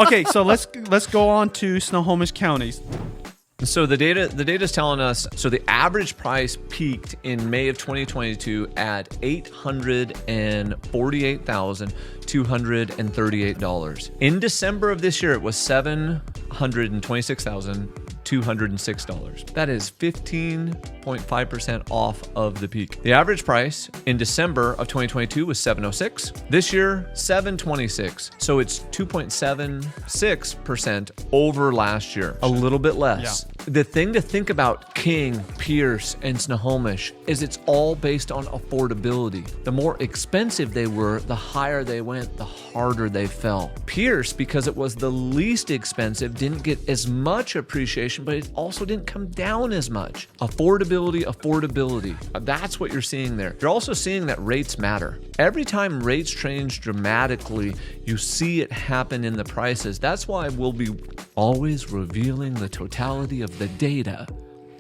Okay, so let's go on to Snohomish County. So the data is telling us, so the average price peaked in May of 2022 at $848,238. In December of this year, it was $726,206. That is 15.5% off of the peak. The average price in December of 2022 was $706. This year, $726. So it's 2.76% over last year. A little bit less. Yeah. The thing to think about King, Pierce, and Snohomish is it's all based on affordability. The more expensive they were, the higher they went, the harder they fell. Pierce, because it was the least expensive, didn't get as much appreciation, but it also didn't come down as much. Affordability. That's what you're seeing there. You're also seeing that rates matter. Every time rates change dramatically, you see it happen in the prices. That's why we'll be always revealing the totality of the data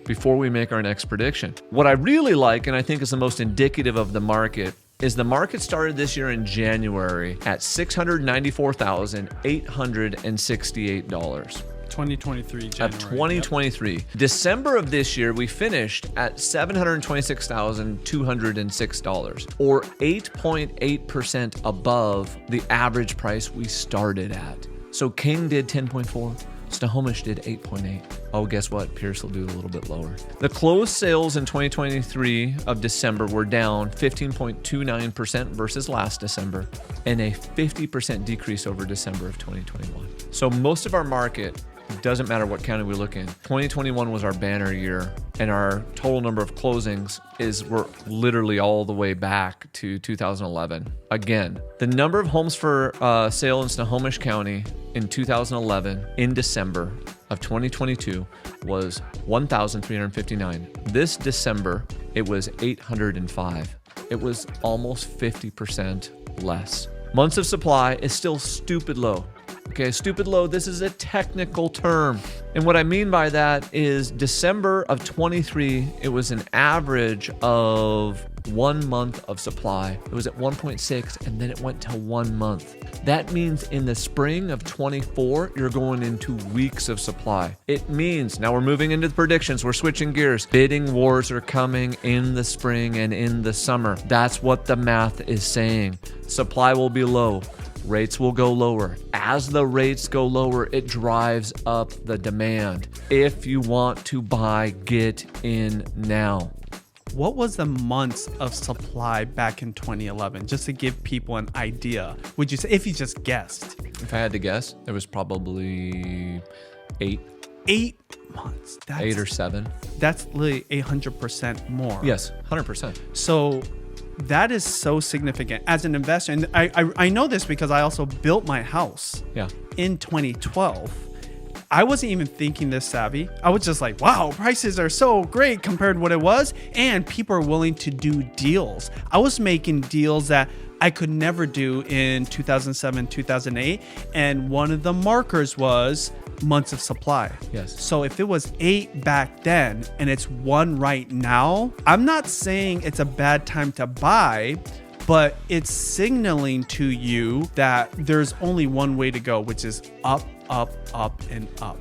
before we make our next prediction. What I really like, and I think is the most indicative of the market, is the market started this year in January at $694,868. 2023 January. Of 2023. Yep. December of this year, we finished at $726,206, or 8.8% above the average price we started at. So King did 10.4. Snohomish did 8.8. Oh, guess what? Pierce will do a little bit lower. The closed sales in 2023 of December were down 15.29% versus last December, and a 50% decrease over December of 2021. So most of our market, doesn't matter what county we look in, 2021 was our banner year, and our total number of closings we're literally all the way back to 2011. Again, the number of homes for sale in Snohomish County in 2011 in December of 2022 was 1,359. This December, it was 805. It was almost 50% less. Months of supply is still stupid low. Okay, stupid low, this is a technical term. And what I mean by that is December of 23, it was an average of 1 month of supply. It was at 1.6, and then it went to 1 month. That means in the spring of 24, you're going into weeks of supply. It means, now we're moving into the predictions, we're switching gears. Bidding wars are coming in the spring and in the summer. That's what the math is saying. Supply will be low. Rates will go lower. As the rates go lower, it drives up the demand. If you want to buy, get in now. What was the months of supply back in 2011? Just to give people an idea. Would you say, if you just guessed? If I had to guess, it was probably 8. 8 months. 8 or 7. That's literally 800% more. Yes, 100%. So that is so significant as an investor. And I know this because I also built my house in 2012. I wasn't even thinking this savvy. I was just like, wow, prices are so great compared to what it was. And people are willing to do deals. I was making deals that I could never do in 2007, 2008. And one of the markers was months of supply. Yes. So if it was 8 back then and it's 1 right now, I'm not saying it's a bad time to buy, but it's signaling to you that there's only one way to go, which is up, up, up, and up.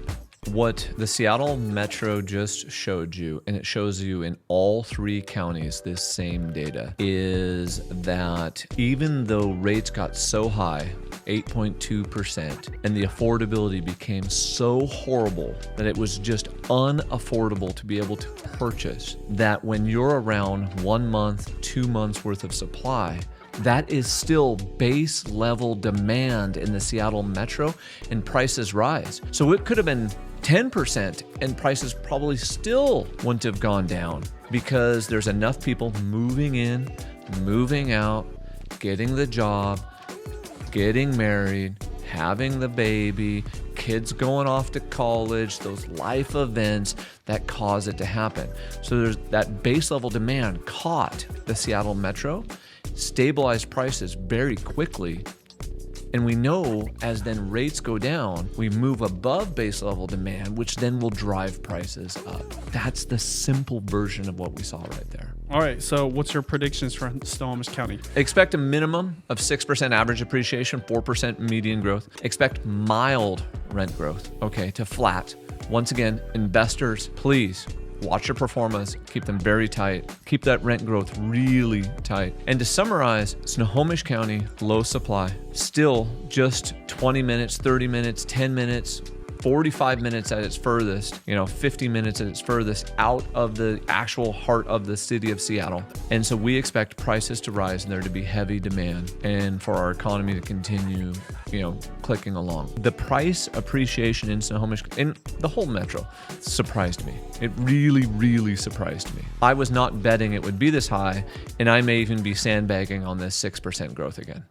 What the Seattle Metro just showed you, and it shows you in all 3 counties this same data, is that even though rates got so high, 8.2%, and the affordability became so horrible that it was just unaffordable to be able to purchase, that when you're around 1 month, 2 months worth of supply, that is still base level demand in the Seattle Metro, and prices rise. So it could have been 10% and prices probably still wouldn't have gone down because there's enough people moving in, moving out, getting the job, getting married, having the baby, kids going off to college, those life events that cause it to happen. So there's that base level demand caught the Seattle Metro, stabilized prices very quickly, And we know as then rates go down, we move above base level demand, which then will drive prices up. That's the simple version of what we saw right there. All right, so what's your predictions for Snohomish County? Expect a minimum of 6% average appreciation, 4% median growth. Expect mild rent growth, okay, to flat. Once again, investors, please watch your performance, keep them very tight, keep that rent growth really tight. And to summarize, Snohomish County, low supply, still just 20 minutes, 30 minutes, 10 minutes, 45 minutes at its furthest, 50 minutes at its furthest out of the actual heart of the city of Seattle. And so we expect prices to rise and there to be heavy demand and for our economy to continue, clicking along. The price appreciation in Snohomish, in the whole metro, surprised me. It really, really surprised me. I was not betting it would be this high, and I may even be sandbagging on this 6% growth again.